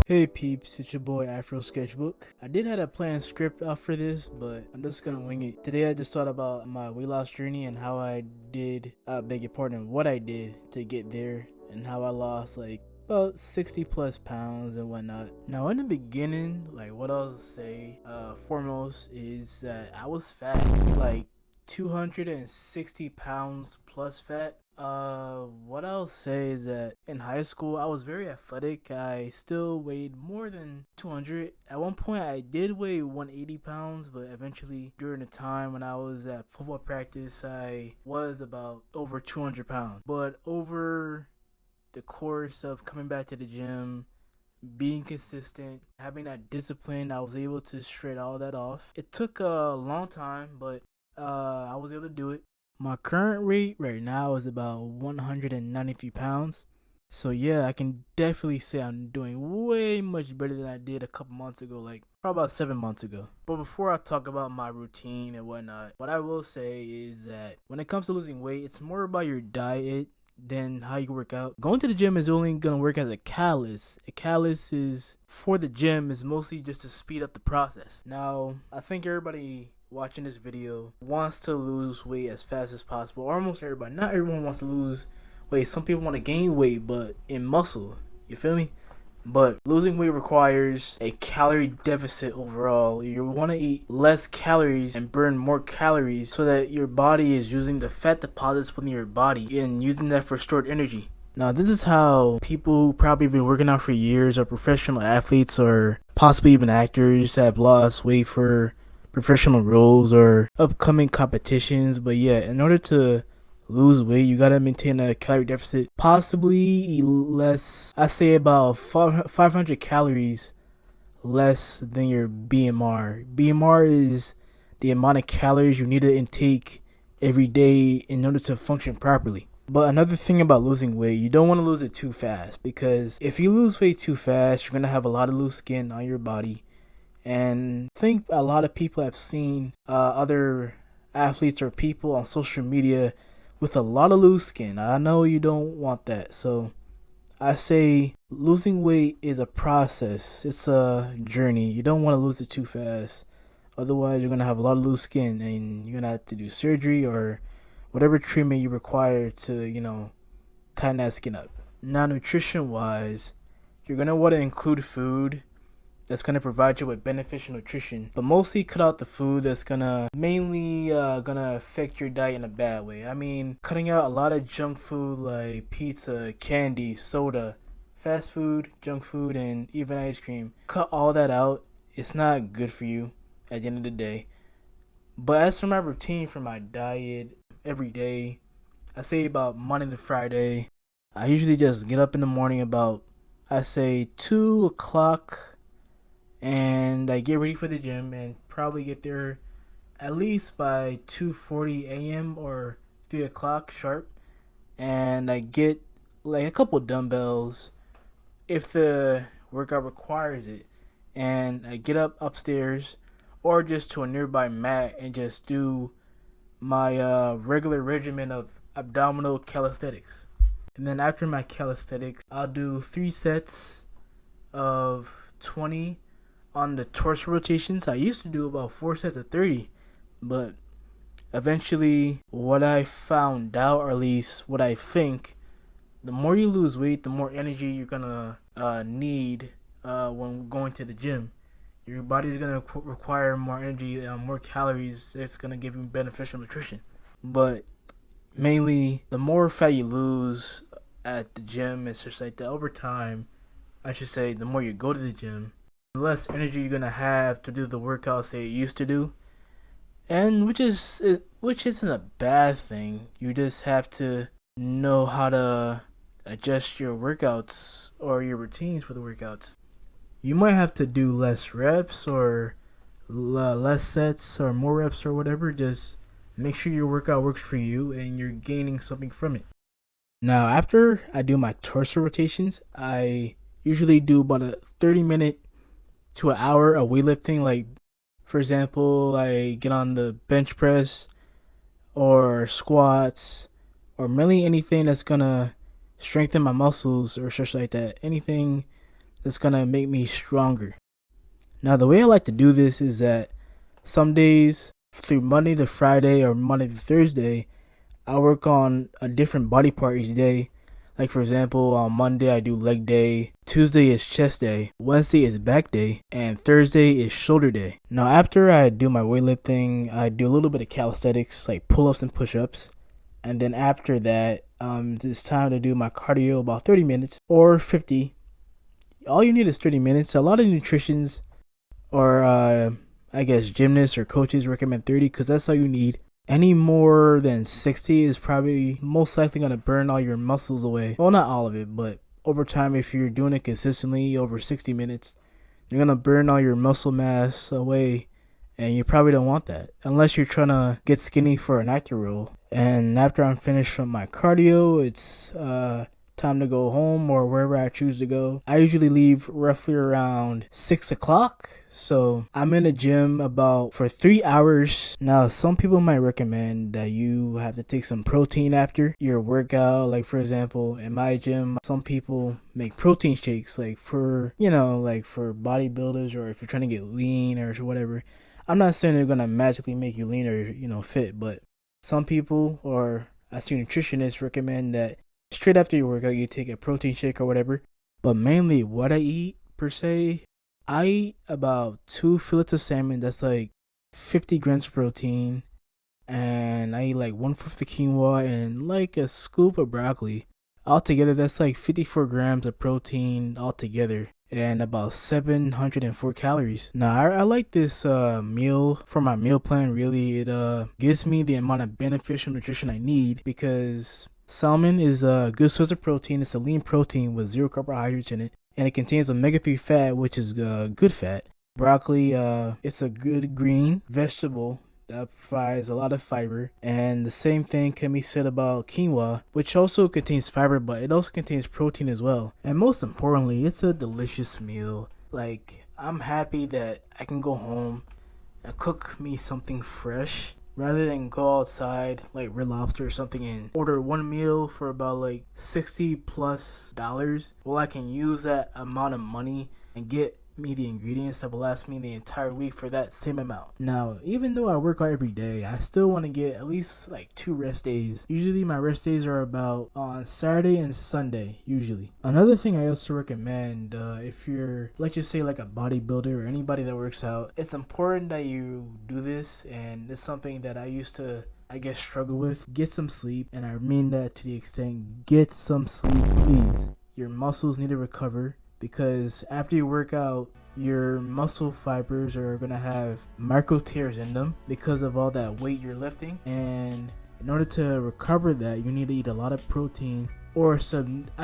Hey peeps, it's your boy Afro Sketchbook. I did have a planned script out for this, but I'm just gonna wing it. Today I just thought about my weight loss journey and how I did, beg your pardon, what I did to get there and how I lost like about 60 plus pounds and whatnot. Now in the beginning, like what I'll say, foremost is that I was fat, like 260 pounds plus fat. What I'll say is that in high school, I was very athletic. I still weighed more than 200. At one point, I did weigh 180 pounds, but eventually, during the time when I was at football practice, I was about over 200 pounds. But over the course of coming back to the gym, being consistent, having that discipline, I was able to shred all that off. It took a long time, but I was able to do it. My current weight right now is about 193 pounds. So yeah, I can definitely say I'm doing way much better than I did a couple months ago, like probably about 7 months ago. But before I talk about my routine and whatnot, what I will say is that when it comes to losing weight, it's more about your diet than how you work out. Going to the gym is only gonna work as a catalyst. A catalyst is for the gym is mostly just to speed up the process. Now, I think everybody watching this video wants to lose weight as fast as possible. Or almost everybody. Not everyone wants to lose weight. Some people want to gain weight, but in muscle. You feel me? But losing weight requires a calorie deficit overall. You want to eat less calories and burn more calories so that your body is using the fat deposits within your body and using that for stored energy. Now, this is how people who probably been working out for years, or professional athletes, or possibly even actors, have lost weight for professional roles or upcoming competitions. But yeah, in order to lose weight, you gotta maintain a calorie deficit, possibly less. I say about 500 calories less than your BMR. BMR is the amount of calories you need to intake every day in order to function properly. But another thing about losing weight, you don't want to lose it too fast, because if you lose weight too fast, you're gonna have a lot of loose skin on your body. And I think a lot of people have seen other athletes or people on social media with a lot of loose skin. I know you don't want that. So I say losing weight is a process. It's a journey. You don't want to lose it too fast. Otherwise, you're going to have a lot of loose skin and you're going to have to do surgery or whatever treatment you require to, tighten that skin up. Now, nutrition wise, you're going to want to include food that's going to provide you with beneficial nutrition, but mostly cut out the food that's mainly gonna affect your diet in a bad way. I mean, cutting out a lot of junk food like pizza, candy, soda, fast food, junk food, and even ice cream. Cut all that out. It's not good for you at the end of the day. But as for my routine for my diet every day, I say about Monday to Friday, I usually just get up in the morning about, I say 2 o'clock, and I get ready for the gym and probably get there at least by 2:40 a.m. or 3 o'clock sharp. And I get like a couple dumbbells if the workout requires it. And I get up upstairs or just to a nearby mat and just do my regular regimen of abdominal calisthenics. And then after my calisthenics, I'll do 3 sets of 20 on the torso rotations. I used to do about 4 sets of 30, but eventually what I found out, or at least what I think, the more you lose weight, the more energy you're gonna need when going to the gym. Your body's gonna require more energy, more calories. It's gonna give you beneficial nutrition. But mainly, the more fat you lose at the gym, it's just like that over time. I should say, the more you go to the gym, the less energy you're gonna have to do the workouts that you used to do, and which isn't a bad thing. You just have to know how to adjust your workouts or your routines for the workouts. You might have to do less reps or less sets or more reps or whatever. Just make sure your workout works for you and you're gaining something from it. Now, after I do my torso rotations, I usually do about a 30-minute to an hour of weightlifting. Like, for example, I get on the bench press or squats or mainly anything that's gonna strengthen my muscles or such like that. Anything that's gonna make me stronger. Now, the way I like to do this is that some days, through Monday to Friday or Monday to Thursday, I work on a different body part each day. Like, for example, on Monday I do leg day, Tuesday is chest day, Wednesday is back day, and Thursday is shoulder day. Now, after I do my weightlifting, I do a little bit of calisthenics, like pull-ups and push-ups. And then after that, it's time to do my cardio, about 30 minutes or 50. All you need is 30 minutes. A lot of nutritionists or I guess gymnasts or coaches recommend 30 because that's all you need. Any more than 60 is probably most likely going to burn all your muscles away. Well, not all of it, but over time, if you're doing it consistently over 60 minutes, you're going to burn all your muscle mass away. And you probably don't want that unless you're trying to get skinny for an actor role. And after I'm finished from my cardio, it's time to go home or wherever I choose to go. I usually leave roughly around 6 o'clock. So I'm in the gym for 3 hours. Now, some people might recommend that you have to take some protein after your workout. Like, for example, in my gym, some people make protein shakes like for bodybuilders or if you're trying to get lean or whatever. I'm not saying they're going to magically make you lean or, fit, but some people, or I see nutritionists recommend that straight after your workout, you take a protein shake or whatever. But mainly what I eat, per se, I eat about 2 fillets of salmon. That's like 50 grams of protein. And I eat like 1/4 of quinoa and like a scoop of broccoli. Altogether, that's like 54 grams of protein altogether. And about 704 calories. Now, I like this meal for my meal plan. Really, it gives me the amount of beneficial nutrition I need because salmon is a good source of protein. It's a lean protein with 0 carbohydrates in it, and it contains omega-3 fat, which is good fat. Broccoli, it's a good green vegetable that provides a lot of fiber, and the same thing can be said about quinoa, which also contains fiber, but it also contains protein as well. And most importantly, it's a delicious meal. Like, I'm happy that I can go home and cook me something fresh rather than go outside like Red Lobster or something and order one meal for about like $60+. Well, I can use that amount of money and get me the ingredients that will last me the entire week for that same amount. Now, even though I work out every day, I still want to get at least like 2 rest days. Usually my rest days are about on Saturday and Sunday, usually. Another thing I also recommend, if you're, let's just say like a bodybuilder or anybody that works out, it's important that you do this, and it's something that I used to struggle with. Get some sleep, and I mean that to the extent, get some sleep, please. Your muscles need to recover. Because after you work out, your muscle fibers are going to have micro tears in them because of all that weight you're lifting. And in order to recover that, you need to eat a lot of protein, or a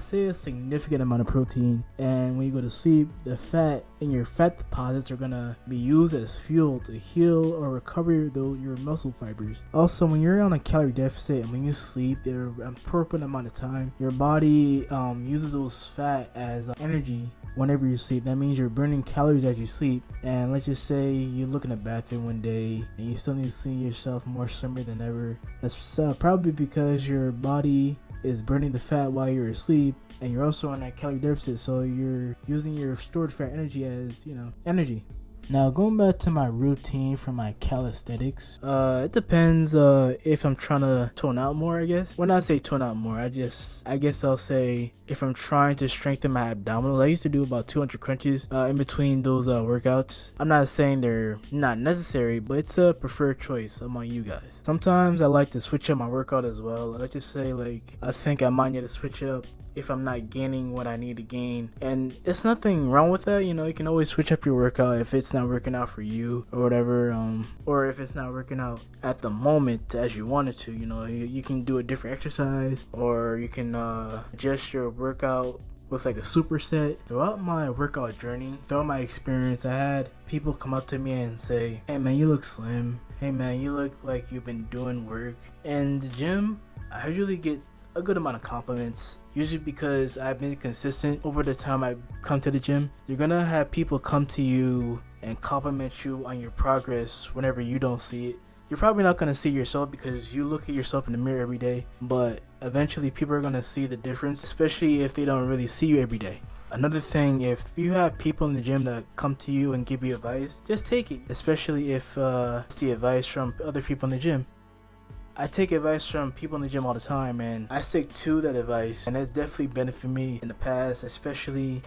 significant amount of protein. And when you go to sleep, the fat in your fat deposits are going to be used as fuel to heal or recover your muscle fibers. Also, when you're on a calorie deficit and when you sleep, there an appropriate amount of time, your body uses those fat as energy. Whenever you sleep, that means you're burning calories as you sleep. And let's just say you look in the bathroom one day and you still need to see yourself more slimmer than ever. That's probably because your body is burning the fat while you're asleep, and you're also on that calorie deficit, so you're using your stored fat energy as energy. Now, going back to my routine for my calisthenics, it depends if I'm trying to tone out more, I guess. When I say tone out more, I guess I'll say if I'm trying to strengthen my abdominals. I used to do about 200 crunches in between those workouts. I'm not saying they're not necessary, but it's a preferred choice among you guys. Sometimes I like to switch up my workout as well. Let's just say, like, I think I might need to switch up if I'm not gaining what I need to gain. And there's nothing wrong with that. You can always switch up your workout if it's not working out for you or whatever, or if it's not working out at the moment as you wanted to. You can do a different exercise, or you can adjust your workout with like a superset. Throughout my workout journey, throughout my experience, I had people come up to me and say, "Hey man, you look slim. Hey man, you look like you've been doing work." And the gym, I usually get a good amount of compliments, usually because I've been consistent over the time I come to the gym. You're gonna have people come to you and compliment you on your progress whenever you don't see it. You're probably not gonna see yourself because you look at yourself in the mirror every day, but eventually people are gonna see the difference, especially if they don't really see you every day. Another thing, if you have people in the gym that come to you and give you advice, just take it, especially if it's the advice from other people in the gym. I take advice from people in the gym all the time, and I stick to that advice, and that's definitely benefited me in the past, especially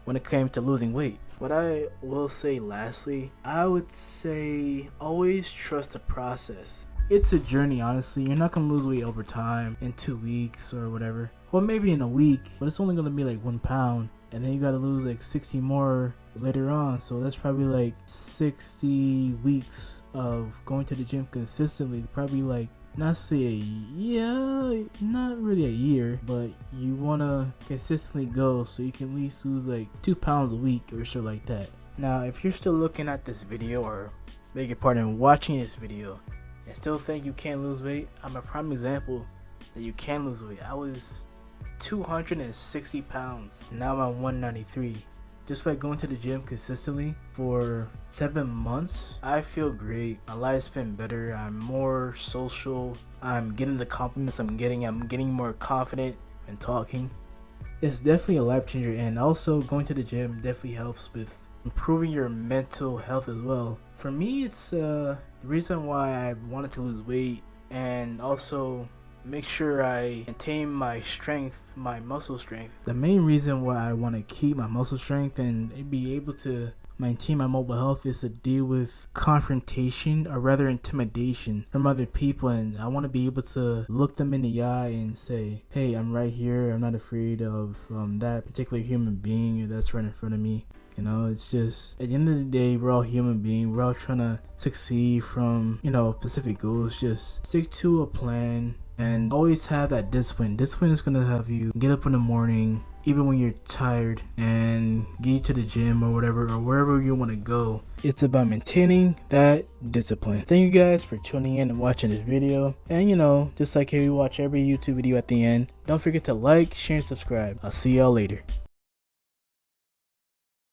when it came to losing weight. What I will say lastly, I would say always trust the process. It's a journey, honestly. You're not gonna lose weight over time in 2 weeks or whatever. Well, maybe in a week, but it's only gonna be like 1 pound. And then you gotta lose like 60 more later on. So that's probably like 60 weeks of going to the gym consistently. Probably like, not say not really a year, but you wanna consistently go so you can at least lose like 2 pounds a week or so like that. Now, if you're still looking at this video, or beg your pardon, watching this video, and still think you can't lose weight, I'm a prime example that you can lose weight. I was 260 pounds, now I'm 193. Just by going to the gym consistently for 7 months, I feel great. My life's been better. I'm more social. I'm getting the compliments I'm getting more confident in talking. It's definitely a life changer, and also going to the gym definitely helps with improving your mental health as well. For me, it's the reason why I wanted to lose weight, and also make sure I maintain my strength, my muscle strength. The main reason why I want to keep my muscle strength and be able to maintain my mobile health is to deal with confrontation, or rather intimidation, from other people. And I want to be able to look them in the eye and say, hey, I'm right here. I'm not afraid of that particular human being that's right in front of me. You know, it's just, at the end of the day, we're all human beings. We're all trying to succeed from, specific goals. Just stick to a plan and always have that discipline. Discipline is going to have you get up in the morning, even when you're tired, and get you to the gym or whatever, or wherever you want to go. It's about maintaining that discipline. Thank you guys for tuning in and watching this video. And just like how you watch every YouTube video at the end, don't forget to like, share, and subscribe. I'll see y'all later.